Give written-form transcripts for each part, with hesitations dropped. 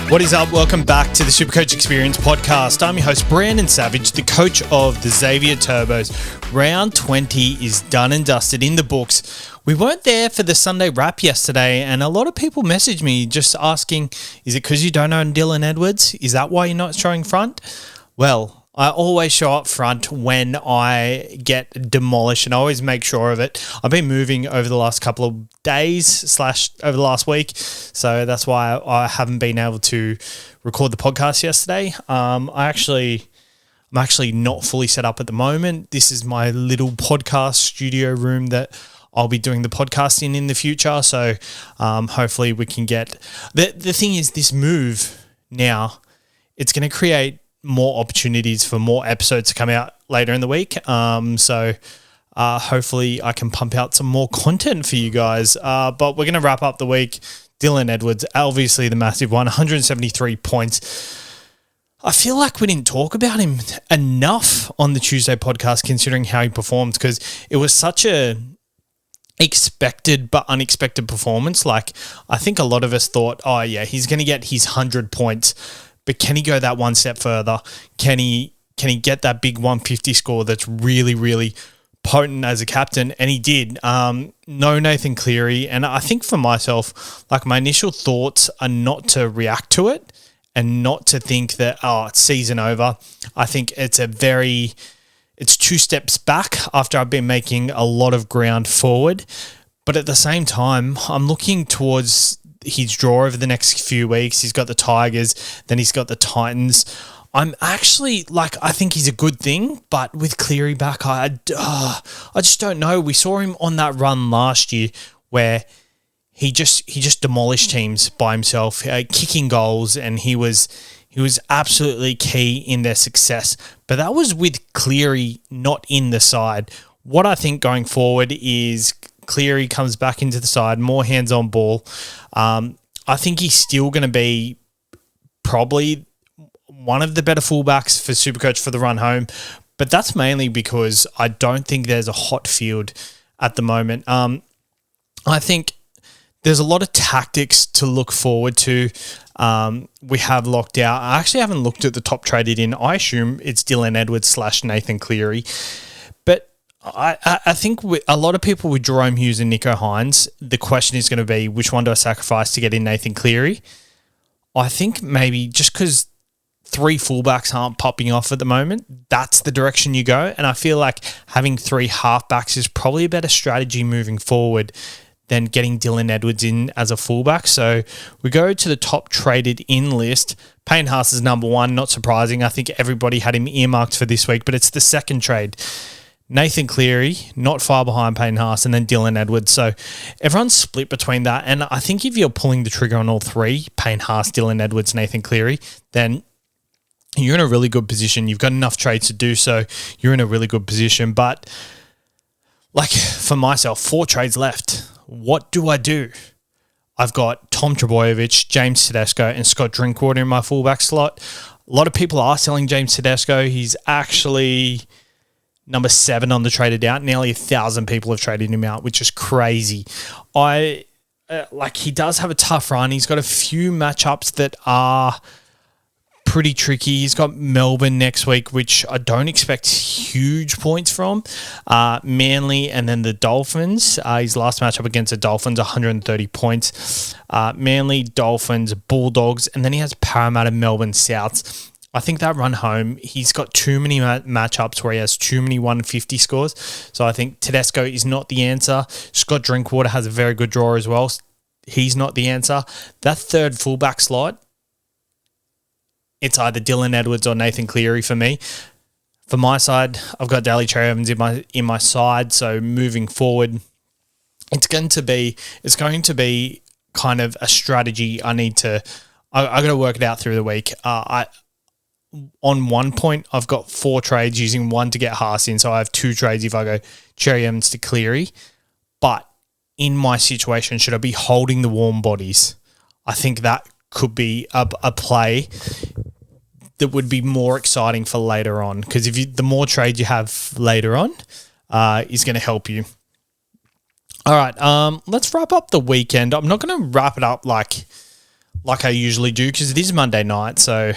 What is up? Welcome back to the SuperCoach Experience podcast. I'm your host, Brandon Savage, the coach of the Xavier Turbos. Round 20 is done and dusted in the books. We weren't there for the Sunday wrap yesterday, and a lot of people messaged me just asking, is it because you don't own Dylan Edwards? Is that why you're not showing front? Well, I always show up front when I get demolished, and I always make sure of it. I've been moving over the last couple of days / over the last week, so that's why I haven't been able to record the podcast yesterday. I'm actually not fully set up at the moment. This is my little podcast studio room that I'll be doing the podcast in the future, so hopefully we can get... The thing is, this move now, it's going to create more opportunities for more episodes to come out later in the week. So hopefully I can pump out some more content for you guys. But we're going to wrap up the week. Dylan Edwards, obviously the massive one, 173 points. I feel like we didn't talk about him enough on the Tuesday podcast, considering how he performed, because it was such a expected but unexpected performance. Like, I think a lot of us thought, oh yeah, he's going to get his 100 points. But can he go that one step further? Can he get that big 150 score that's really, really potent as a captain? And he did. No Nathan Cleary. And I think for myself, like, my initial thoughts are not to react to it and not to think that, oh, it's season over. I think it's two steps back after I've been making a lot of ground forward. But at the same time, I'm looking towards his draw over the next few weeks. He's got the Tigers, then he's got the Titans. I'm actually, I think he's a good thing, but with Cleary back, I just don't know. We saw him on that run last year where he just demolished teams by himself, kicking goals, and he was absolutely key in their success. But that was with Cleary not in the side. What I think going forward is Cleary comes back into the side, more hands on ball. I think he's still going to be probably one of the better fullbacks for SuperCoach for the run home, but that's mainly because I don't think there's a hot field at the moment. I think there's a lot of tactics to look forward to. We have locked out. I actually haven't looked at the top traded in. I assume it's Dylan Edwards / Nathan Cleary. I think a lot of people with Jerome Hughes and Nico Hines, the question is going to be, which one do I sacrifice to get in Nathan Cleary? I think maybe just because 3 fullbacks aren't popping off at the moment, that's the direction you go. And I feel like having 3 halfbacks is probably a better strategy moving forward than getting Dylan Edwards in as a fullback. So we go to the top traded in list. Payne Haas is number 1, not surprising. I think everybody had him earmarked for this week, but it's the second trade. Nathan Cleary, not far behind Payne Haas, and then Dylan Edwards. So everyone's split between that. And I think if you're pulling the trigger on all 3, Payne Haas, Dylan Edwards, Nathan Cleary, then you're in a really good position. You've got enough trades to do so. You're in a really good position. But for myself, 4 trades left. What do I do? I've got Tom Trbojevic, James Tedesco, and Scott Drinkwater in my fullback slot. A lot of people are selling James Tedesco. He's actually number 7 on the traded out. Nearly 1,000 people have traded him out, which is crazy. He does have a tough run. He's got a few matchups that are pretty tricky. He's got Melbourne next week, which I don't expect huge points from. Manly and then the Dolphins. His last matchup against the Dolphins, 130 points. Manly, Dolphins, Bulldogs, and then he has Parramatta, Melbourne, Souths. I think that run home, he's got too many matchups where he has too many 150 scores. So I think Tedesco is not the answer. Scott Drinkwater has a very good draw as well. He's not the answer. That third fullback slot, it's either Dylan Edwards or Nathan Cleary for me. For my side, I've got Daly Cherry Evans in my side. So moving forward, it's going to be kind of a strategy I got to work it out through the week. On one point, I've got 4 trades using 1 to get Haas in. So I have 2 trades if I go Cherry Evans to Cleary. But in my situation, should I be holding the warm bodies? I think that could be a play that would be more exciting for later on. Because the more trades you have later on is going to help you. All right, let's wrap up the weekend. I'm not going to wrap it up like like I usually do, because it is Monday night. So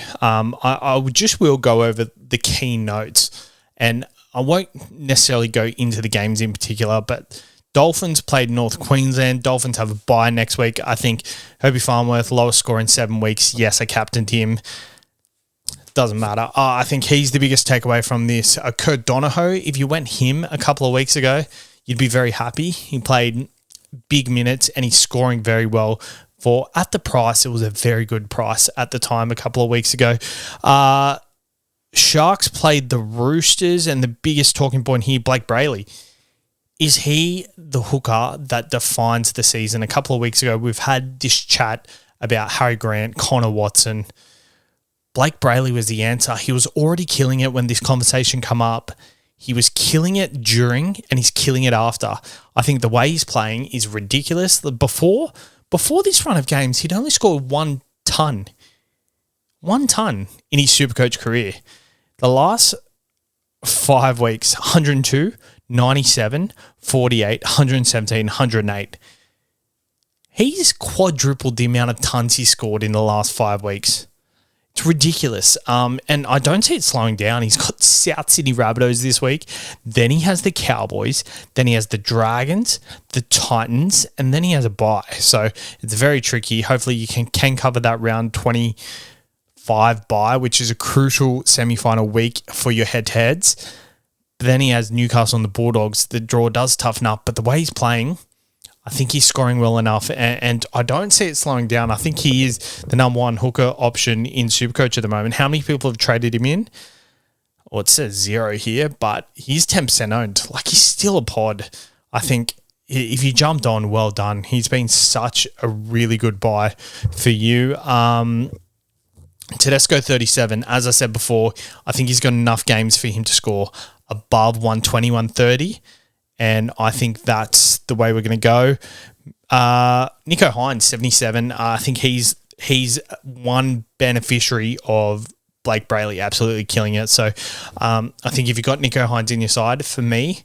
will go over the key notes, and I won't necessarily go into the games in particular, but Dolphins played North Queensland. Dolphins have a bye next week. I think Herbie Farnworth, lowest score in 7 weeks. Yes, I captained him. Doesn't matter. I think he's the biggest takeaway from this. Kurt Donohoe, if you went him a couple of weeks ago, you'd be very happy. He played big minutes and he's scoring very well. For at the price, it was a very good price at the time a couple of weeks ago. Sharks played the Roosters, and the biggest talking point here, Blake Brayley. Is he the hooker that defines the season? A couple of weeks ago, we've had this chat about Harry Grant, Connor Watson. Blake Brayley was the answer. He was already killing it when this conversation come up. He was killing it during, and he's killing it after. I think the way he's playing is ridiculous. Before this run of games, he'd only scored 1 ton. 1 ton in his SuperCoach career. The last 5 weeks, 102, 97, 48, 117, 108. He's quadrupled the amount of tons he scored in the last 5 weeks. It's ridiculous. And I don't see it slowing down. He's got South Sydney Rabbitohs this week. Then he has the Cowboys. Then he has the Dragons, the Titans, and then he has a bye. So it's very tricky. Hopefully you can cover that round 25 bye, which is a crucial semi-final week for your head-to-heads. But then he has Newcastle and the Bulldogs. The draw does toughen up, but the way he's playing, I think he's scoring well enough, and I don't see it slowing down. I think he is the number 1 hooker option in SuperCoach at the moment. How many people have traded him in? Well, it says 0 here, but he's 10% owned. Like, he's still a pod. I think if you jumped on, well done. He's been such a really good buy for you. Tedesco 37, as I said before, I think he's got enough games for him to score above 120, 130. And I think that's the way we're going to go. Nicho Hynes, 77. I think he's one beneficiary of Blake Brayley absolutely killing it. So I think if you've got Nicho Hynes in your side, for me,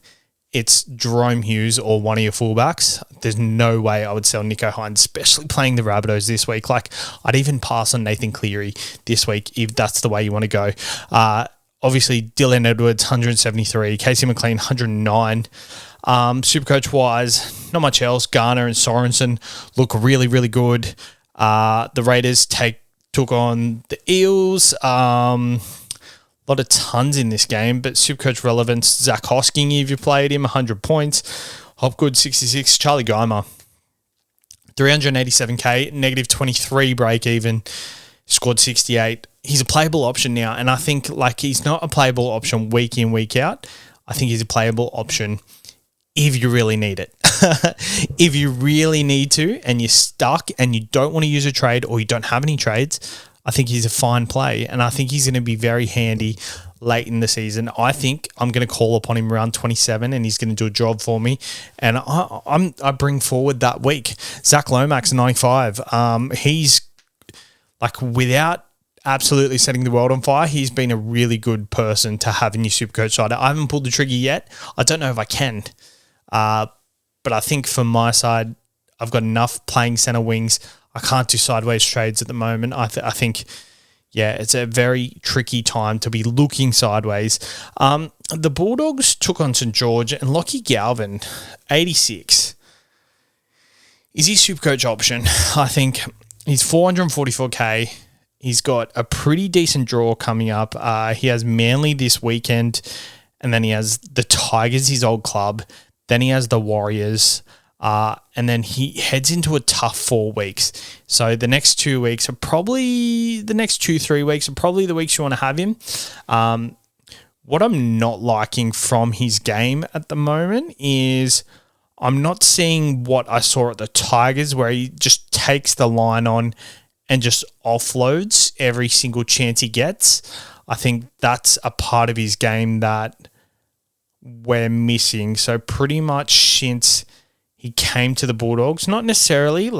it's Jerome Hughes or one of your fullbacks. There's no way I would sell Nicho Hynes, especially playing the Rabbitohs this week. Like, I'd even pass on Nathan Cleary this week if that's the way you want to go. Obviously, Dylan Edwards, 173. Casey McLean, 109. Supercoach-wise, not much else. Garner and Sorensen look really, really good. The Raiders took on the Eels. A lot of tons in this game, but Supercoach relevance, Zach Hosking, if you played him, 100 points. Hopgood, 66. Charlie Geimer, 387k, negative 23 break even, scored 68. He's a playable option now, and I think he's not a playable option week in, week out. I think he's a playable option if you really need it. If you really need to and you're stuck and you don't want to use a trade or you don't have any trades, I think he's a fine play, and I think he's going to be very handy late in the season. I think I'm going to call upon him around 27 and he's going to do a job for me, and I bring forward that week. Zach Lomax, 95. He's without absolutely setting the world on fire, he's been a really good person to have in your Supercoach side. I haven't pulled the trigger yet. I don't know if I can. But I think for my side, I've got enough playing centre wings. I can't do sideways trades at the moment. I think, it's a very tricky time to be looking sideways. The Bulldogs took on St. George, and Lockie Galvin, 86, is his Supercoach option. I think he's 444k. He's got a pretty decent draw coming up. He has Manly this weekend, and then he has the Tigers, his old club. Then he has the Warriors, and then he heads into a tough 4 weeks. So the next 2 weeks are probably, the next 2-3 weeks are probably the weeks you want to have him. What I'm not liking from his game at the moment is I'm not seeing what I saw at the Tigers, where he just takes the line on and just offloads every single chance he gets. I think that's a part of his game that we're missing. So pretty much since he came to the Bulldogs, not necessarily,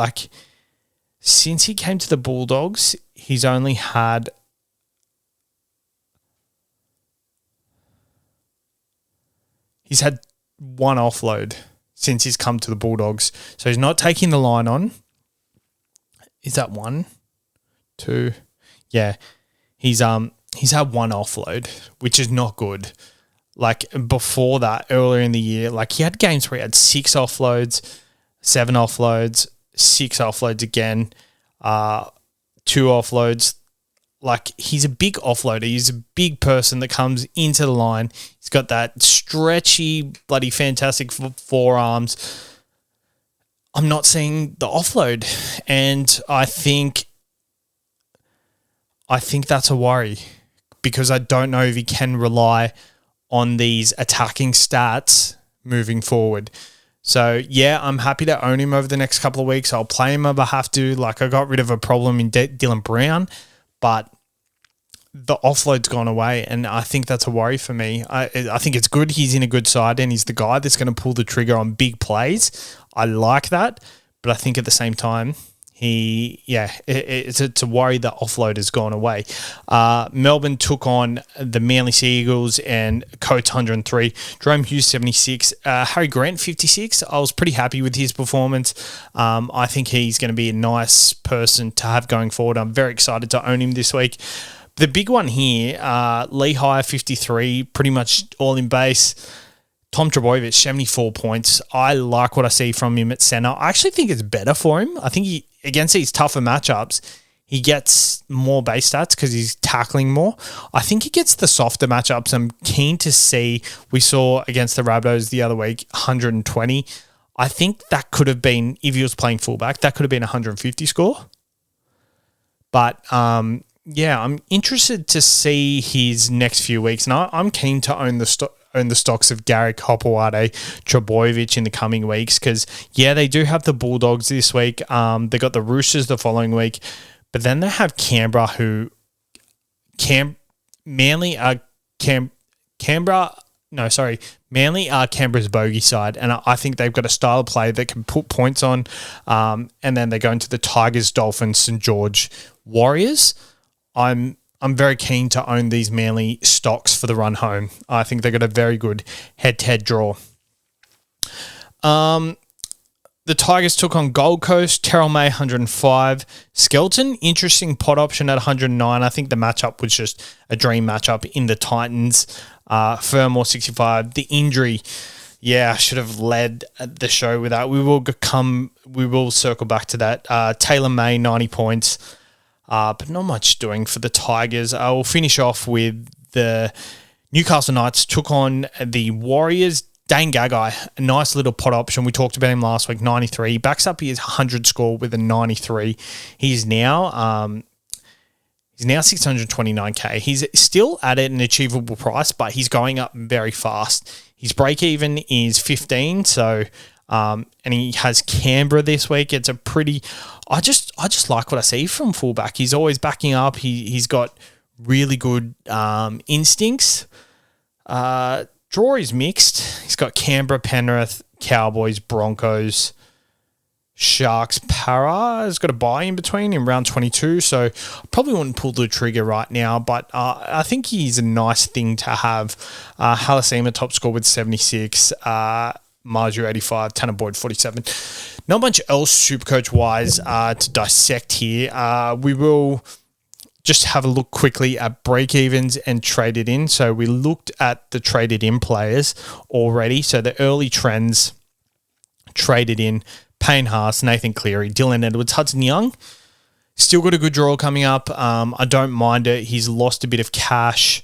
since he came to the Bulldogs, he's only had one offload since he's come to the Bulldogs. So he's not taking the line on. Is that one? 2. Yeah, he's had one offload, which is not good. Like before that, earlier in the year, like he had games where he had 6 offloads, 7 offloads, 6 offloads again, 2 offloads. Like he's a big offloader. He's a big person that comes into the line. He's got that stretchy, bloody fantastic forearms. I'm not seeing the offload, and I think that's a worry because I don't know if he can rely on these attacking stats moving forward. So, yeah, I'm happy to own him over the next couple of weeks. I'll play him if I have to. Like, I got rid of a problem in Dylan Brown, but the offload's gone away, and I think that's a worry for me. I think it's good he's in a good side, and he's the guy that's going to pull the trigger on big plays. I like that, but I think at the same time, it's a worry that offload has gone away. Melbourne took on the Manly Sea Eagles and Coates 103, Jerome Hughes 76, Harry Grant 56. I was pretty happy with his performance. I think he's going to be a nice person to have going forward. I'm very excited to own him this week. The big one here, Lehigh 53, pretty much all in base. Tom Trbojevic, 74 points. I like what I see from him at centre. I actually think it's better for him. I think against these tougher matchups, he gets more base stats because he's tackling more. I think he gets the softer matchups. I'm keen to see. We saw against the Rabbitohs the other week, 120. I think that could have been, if he was playing fullback, that could have been a 150 score. But I'm interested to see his next few weeks. And I'm keen to own the stocks of Garrick, Hopewade, Trbojevic in the coming weeks because, they do have the Bulldogs this week. They got the Roosters the following week. But then they have Canberra Manly are Canberra's bogey side. And I think they've got a style of play that can put points on. And then they go into the Tigers, Dolphins, St. George, Warriors. I'm very keen to own these Manly stocks for the run home. I think they got a very good head-to-head draw. The Tigers took on Gold Coast, Terrell May 105, Skelton, interesting pot option at 109. I think the matchup was just a dream matchup in the Titans. Fermor 65, the injury. Yeah, I should have led the show with that. We will circle back to that. Taylor May 90 points. But not much doing for the Tigers. I will finish off with the Newcastle Knights took on the Warriors. Dane Gagai, a nice little pot option. We talked about him last week, 93. He backs up his 100 score with a 93. He's now 629K. He's still at an achievable price, but he's going up very fast. His break even is 15, so and he has Canberra this week. It's a pretty. I just like what I see from fullback. He's always backing up. He's got really good instincts. Draw is mixed. He's got Canberra, Penrith, Cowboys, Broncos, Sharks, Para. He's got a buy in between in round 22, so I probably wouldn't pull the trigger right now, but I think he's a nice thing to have. Halasima top score with 76, Marju 85, Tanner Boyd 47. Not much else SuperCoach-wise to dissect here. We will just have a look quickly at break-evens and traded in. So we looked at the traded in players already. So the early trends traded in: Payne Haas, Nathan Cleary, Dylan Edwards, Hudson Young. Still got a good draw coming up. I don't mind it. He's lost a bit of cash.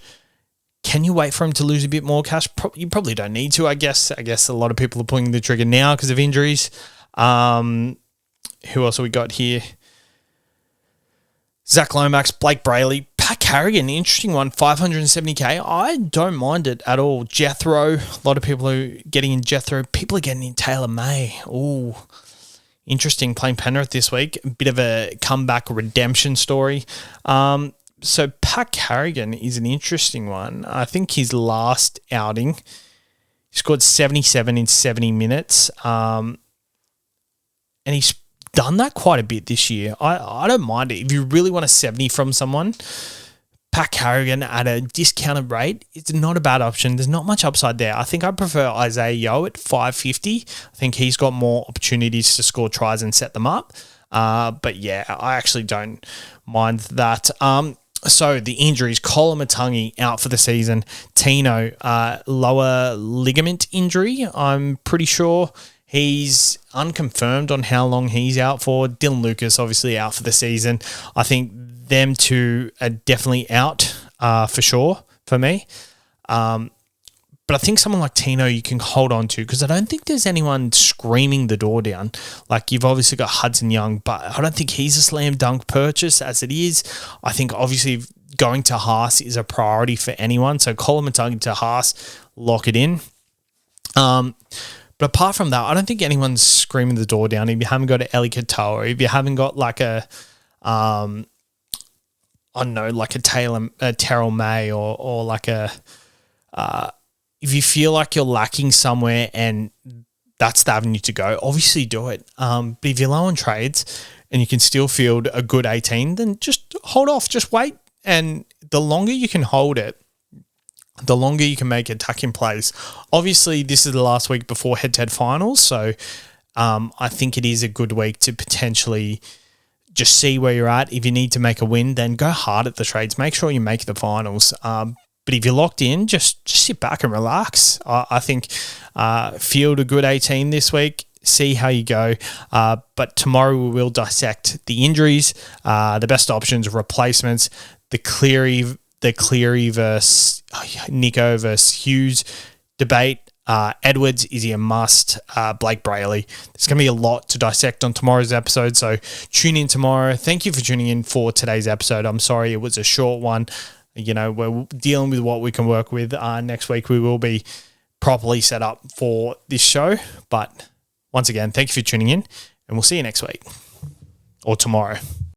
Can you wait for him to lose a bit more cash? You probably don't need to, I guess. I guess a lot of people are pulling the trigger now because of injuries. Who else have we got here? Zach Lomax, Blake Brayley, Pat Carrigan, interesting one, 570K. I don't mind it at all. Jethro, a lot of people are getting in Jethro. People are getting in Taylor May. Ooh, interesting, playing Penrith this week. A bit of a comeback redemption story. So Pat Carrigan is an interesting one. I think his last outing, he scored 77 in 70 minutes. And he's done that quite a bit this year. I don't mind it. If you really want a 70 from someone, Pat Carrigan at a discounted rate, it's not a bad option. There's not much upside there. I think I prefer Isaiah Yeo at 550. I think he's got more opportunities to score tries and set them up. But yeah, I actually don't mind that. So the injuries, Koloamatangi out for the season. Tino, lower ligament injury, I'm pretty sure. He's unconfirmed on how long he's out for. Dylan Lucas, obviously out for the season. I think them two are definitely out for sure for me. But I think someone like Tino you can hold on to because I don't think there's anyone screaming the door down. Like you've obviously got Hudson Young, but I don't think he's a slam dunk purchase as it is. I think obviously going to Haas is a priority for anyone. So Koloamatangi to Haas, lock it in. But apart from that, I don't think anyone's screaming the door down. If you haven't got an Eli Katoa, if you haven't got like a, I don't know, like a Terrell May or like a, if you feel like you're lacking somewhere and that's the avenue to go, obviously do it. But if you're low on trades and you can still field a good 18, then just hold off, just wait. And the longer you can hold it, the longer you can make attacking plays. Obviously, this is the last week before head-to-head finals, so I think it is a good week to potentially just see where you're at. If you need to make a win, then go hard at the trades. Make sure you make the finals. But if you're locked in, just sit back and relax. I think field a good 18 this week. See how you go. But tomorrow we will dissect the injuries, the best options, replacements, the Cleary versus Nico versus Hughes debate. Edwards, is he a must? Blake Brayley. There's going to be a lot to dissect on tomorrow's episode, so tune in tomorrow. Thank you for tuning in for today's episode. I'm sorry it was a short one. You know, we're dealing with what we can work with. Next week we will be properly set up for this show. But once again, thank you for tuning in, and we'll see you next week or tomorrow.